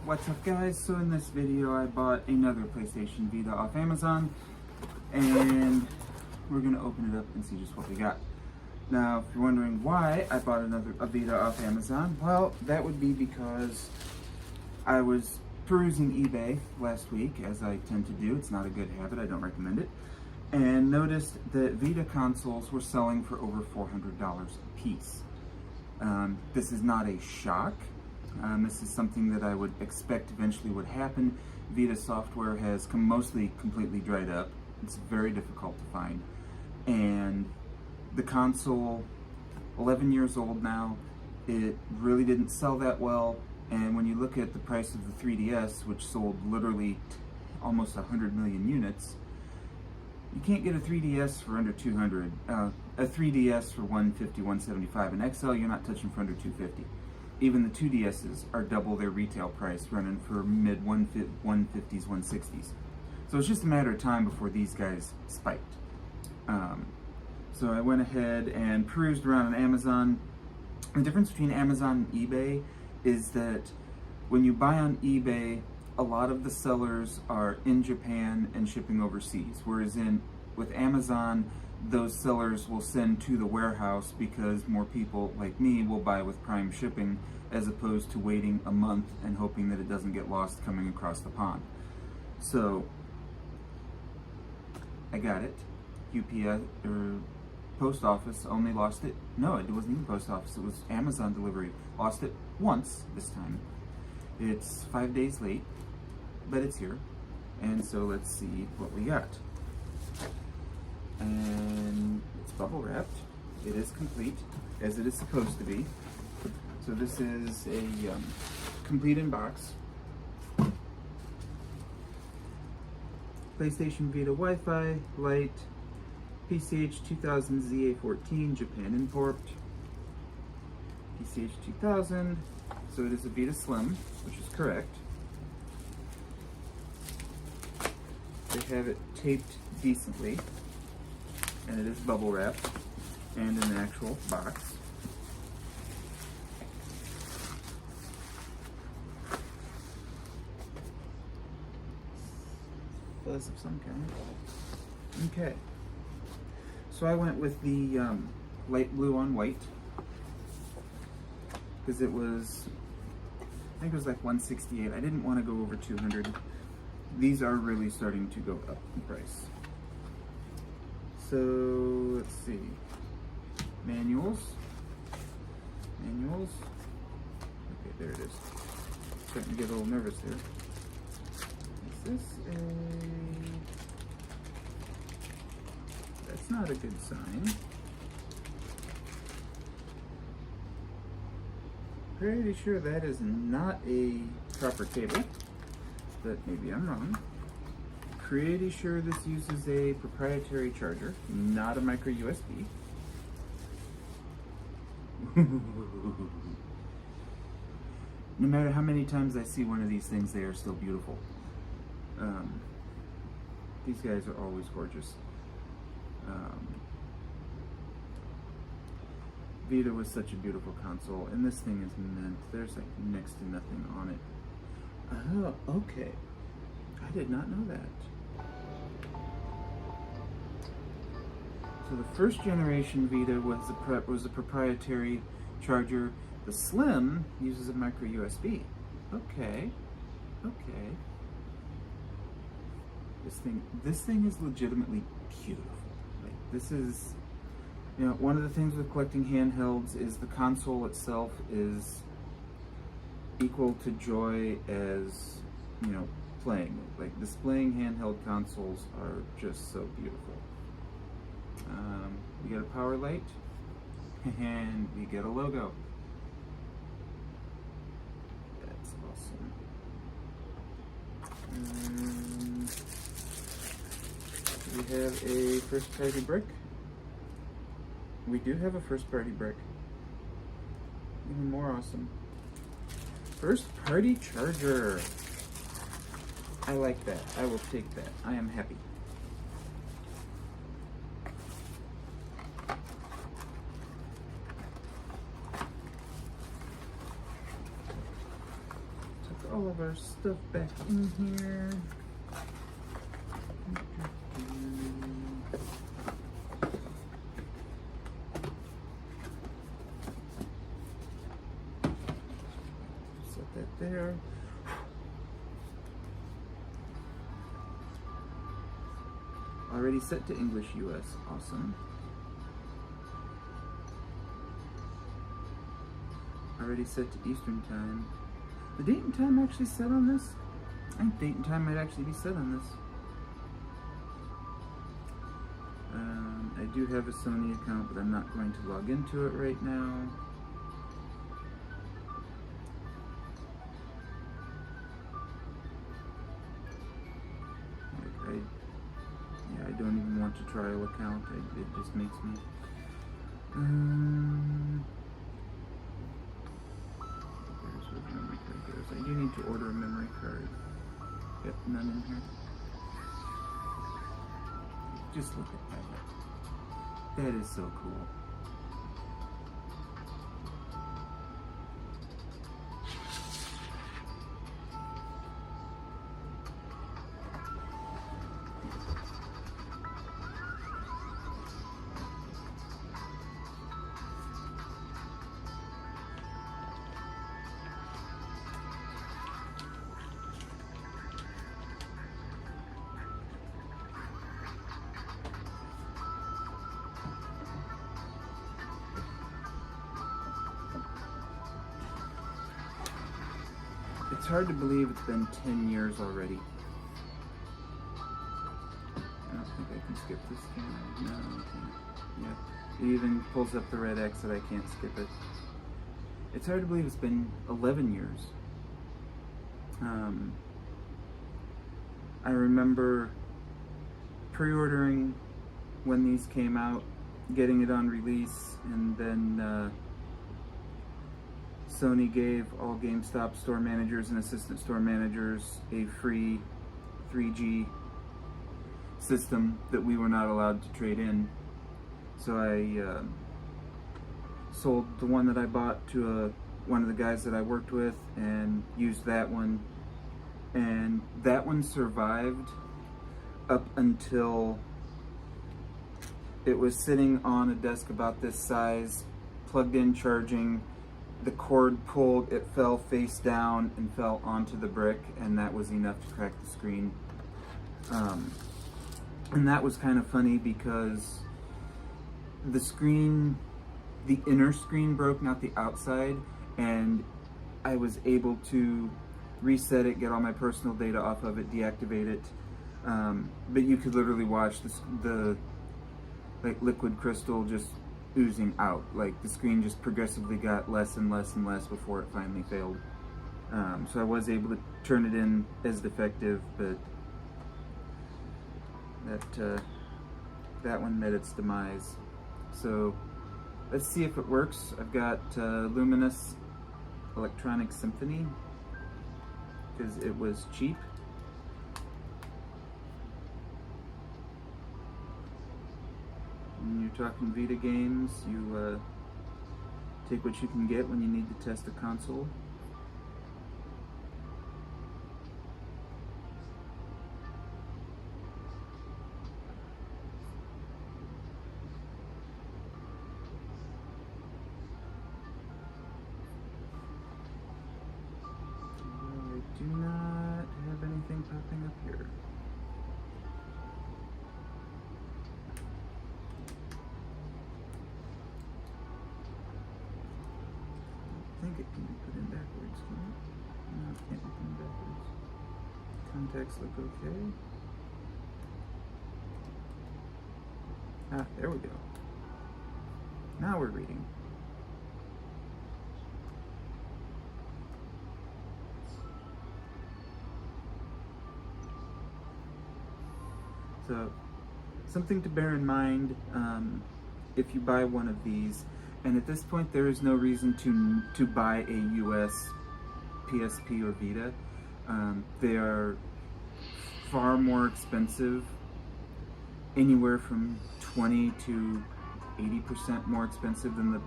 What's up guys? So in this video I bought another PlayStation Vita off Amazon and we're gonna open it up and see just what we got. Now if you're wondering why I bought a Vita off Amazon, well that would be because I was perusing eBay last week, as I tend to do. It's not a good habit, I don't recommend it, and noticed that Vita consoles were selling for over $400 a piece. This is not a shock. This is something that I would expect eventually would happen. Vita software has mostly completely dried up. It's very difficult to find. And the console, 11 years old now, it really didn't sell that well. And when you look at the price of the 3DS, which sold literally almost 100 million units, you can't get a 3DS for under 200. A 3DS for 150, 175. An XL you're not touching for under 250. Even the 2DSs are double their retail price, running for mid 150s, 160s. So it's just a matter of time before these guys spiked. So I went ahead and perused around on Amazon. The difference between Amazon and eBay is that when you buy on eBay, a lot of the sellers are in Japan and shipping overseas, whereas with Amazon, those sellers will send to the warehouse because more people like me will buy with Prime shipping as opposed to waiting a month and hoping that it doesn't get lost coming across the pond. So I got it. UPS or post office only lost it. No, it wasn't even post office. It was Amazon delivery. Lost it once this time. It's 5 days late, but it's here. And so let's see what we got. And it's bubble wrapped. It is complete, as it is supposed to be. So this is a complete in box. PlayStation Vita Wi-Fi Lite, PCH 2000 ZA14 Japan import, PCH 2000. So it is a Vita Slim, which is correct. They have it taped decently. And it is bubble wrapped and in an actual box. Fuzz of some kind. Okay. So I went with the light blue on white because it was, I think it was like 168. I didn't want to go over 200. These are really starting to go up in price. So let's see, manuals, okay, there it is. Starting to get a little nervous here. Is this that's not a good sign. Pretty sure that is not a proper cable, but maybe I'm wrong. Pretty sure this uses a proprietary charger, not a micro USB. No matter how many times I see one of these things, they are still beautiful. These guys are always gorgeous. Vita was such a beautiful console, and this thing is mint. There's like next to nothing on it. Oh, okay. I did not know that. So the first generation Vita was a proprietary charger. The Slim uses a micro USB. Okay, okay. This thing is legitimately beautiful. Like, this is, you know, one of the things with collecting handhelds is the console itself is equal to joy as, you know, playing. Like, displaying handheld consoles are just so beautiful. We get a power light, and we get a logo. That's awesome. We have a first party brick. We do have a first party brick. Even more awesome. First party charger. I like that. I will take that. I am happy. all of our stuff back in here. Set that there. Already set to English US. Awesome. Already set to Eastern Time. The date and time actually set on this? I think date and time might actually be set on this. I do have a Sony account, but I'm not going to log into it right now. I don't even want to trial account. It just makes me. Where's the memory card goes? I do need to order a memory card. Yep, none in here. Just look at that. That is so cool. It's hard to believe it's been 10 years already. I don't think I can skip this scan. No, I can't. Yeah. It even pulls up the red X that I can't skip it. It's hard to believe it's been 11 years. I remember pre-ordering when these came out, getting it on release, and then Sony gave all GameStop store managers and assistant store managers a free 3G system that we were not allowed to trade in. So I sold the one that I bought to one of the guys that I worked with and used that one. And that one survived up until it was sitting on a desk about this size, plugged in, charging. The cord pulled, it fell face down and fell onto the brick, and that was enough to crack the screen. And that was kind of funny because the screen, the inner screen broke, not the outside, and I was able to reset it, get all my personal data off of it, deactivate it. But you could literally watch the like liquid crystal just oozing out. Like the screen just progressively got less and less and less before it finally failed. So I was able to turn it in as defective, but that one met its demise. So let's see if it works. I've got Luminous Electronic Symphony because it was cheap. When you're talking Vita games, you take what you can get when you need to test a console. I do not have anything popping up here. I think it can be put in backwards, can it? No, it can't be put in backwards. Contacts look okay. Ah, there we go. Now we're reading. So, something to bear in mind if you buy one of these, and at this point there is no reason to buy a US PSP or Vita. They are far more expensive, anywhere from 20 to 80% more expensive than the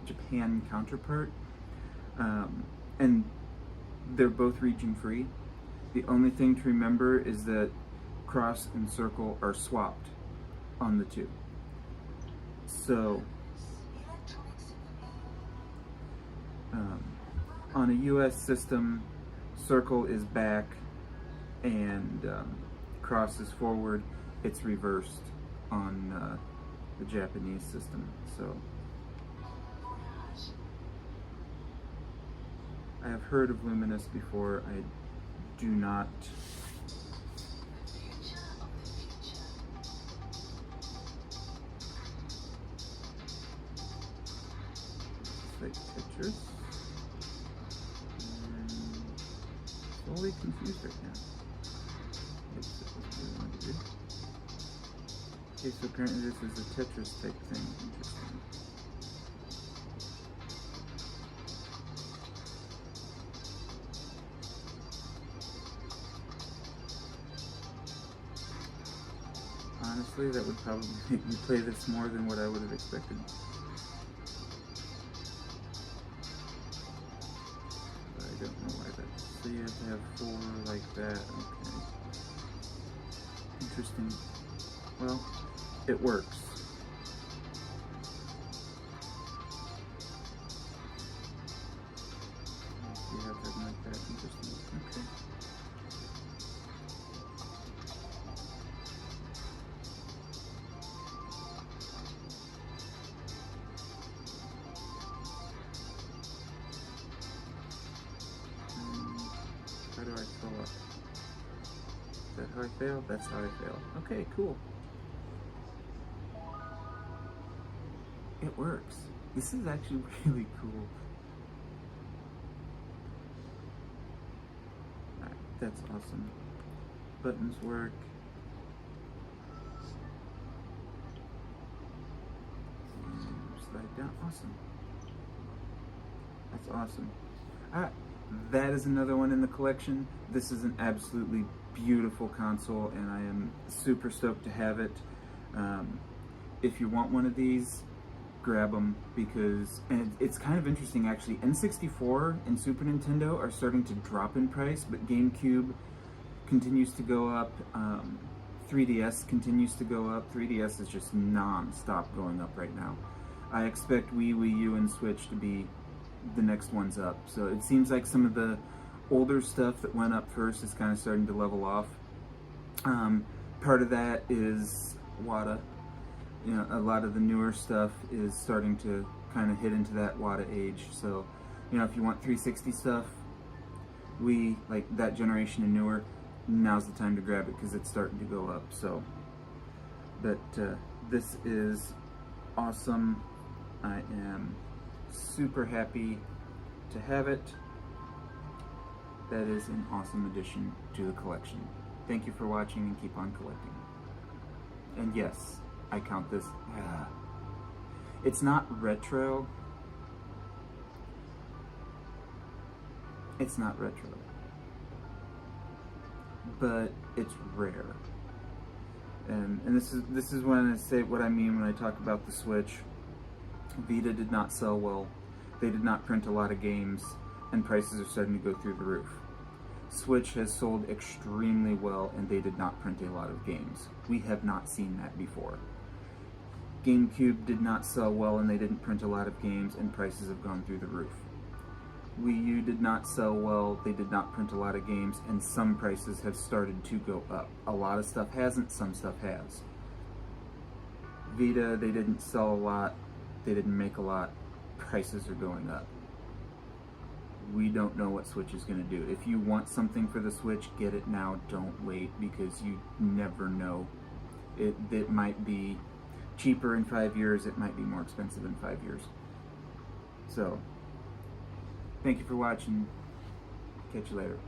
Japan counterpart. And they're both region free. The only thing to remember is that cross and circle are swapped on the two. So on a US system, circle is back and cross is forward. It's reversed on the Japanese system. So I have heard of Luminous before. I do not. Like pictures. Totally confused right now. Yes, this is what we want to do. Okay, so apparently this is a Tetris type thing. Interesting. Honestly, that would probably make me play this more than what I would have expected. I don't know why that. So you have to have 4 like that. Okay. Interesting. Well, it works. You have that like that. Interesting. Okay. How do I fill up? Is that how I fail? That's how I fail. Okay, cool. It works. This is actually really cool. Alright, that's awesome. Buttons work. And slide down. Awesome. That's awesome. Alright. That is another one in the collection. This is an absolutely beautiful console and I am super stoked to have it. If you want one of these, grab them because, and it's kind of interesting actually, N64 and Super Nintendo are starting to drop in price, but GameCube continues to go up, 3DS continues to go up. 3DS is just non-stop going up right now. I expect Wii U, and Switch to be the next one's up. So it seems like some of the older stuff that went up first is kind of starting to level off. Part of that is WATA. You know, a lot of the newer stuff is starting to kind of hit into that WATA age. So, you know, if you want 360 stuff, like that generation and newer, now's the time to grab it because it's starting to go up. So, but this is awesome. I am super happy to have it. That is an awesome addition to the collection. Thank you for watching and keep on collecting. And yes, I count this. It's not retro. It's not retro. But it's rare. And this is when I say what I mean when I talk about the Switch. Vita did not sell well. They did not print a lot of games, and prices are starting to go through the roof. Switch has sold extremely well, and they did not print a lot of games. We have not seen that before. GameCube did not sell well, and they didn't print a lot of games, and prices have gone through the roof. Wii U did not sell well, they did not print a lot of games, and some prices have started to go up. A lot of stuff hasn't, some stuff has. Vita, they didn't sell a lot, they didn't make a lot, prices are going up. We don't know what Switch is going to do. If you want something for the Switch, get it now, don't wait, because you never know. It might be cheaper in 5 years, it might be more expensive in 5 years. So, thank you for watching. Catch you later.